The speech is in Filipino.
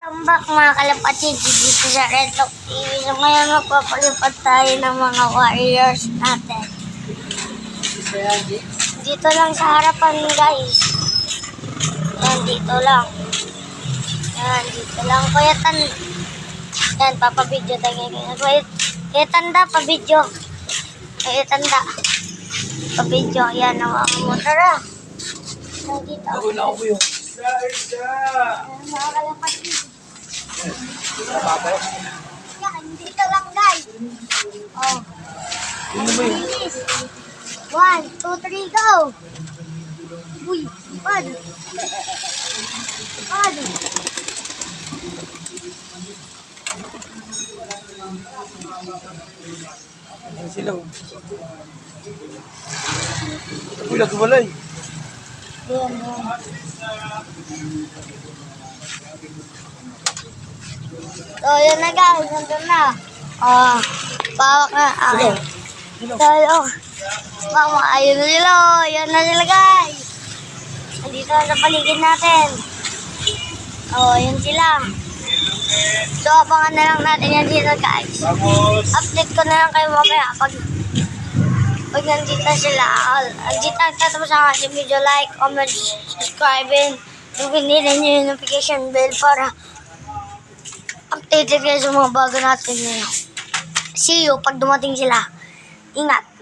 Welcome back mga kalapatid dito sa Red Talk TV. So ngayon magpapalipad tayo ng mga warriors natin. Dito lang sa harapan guys. Yan, dito lang. Yan, dito lang. Kuya Tan. Yan, papabidyo tayo ngayon. Kuya Tanda, pabidyo. Kuya Tanda. Pabidyo. Yan, ang motor ah. Yan, dito. Ako na ako yung. Yan, mga kalapatid. Yan, dito lang guys. Oh. Bilis. 1, 2, 3, go! Uy, pad. Pad. Yan sila. Ako yung nagwalay. Yan, yan. So, yun na guys. Nandun na. Pawak na. Okay. So, yun. Mama, ayun na sila. Yan na sila guys. Nandito na sa paligid natin. Yan sila. So, abangan na lang natin yan dito guys. Update ko na lang kayo mamaya pag nandito sila. Nandito nagtatapos ang ating video, like, comment, subscribe, and pinili nyo yung notification bell para updated kayo sa mga bago natin ngayon. See you pag dumating sila. Ingat!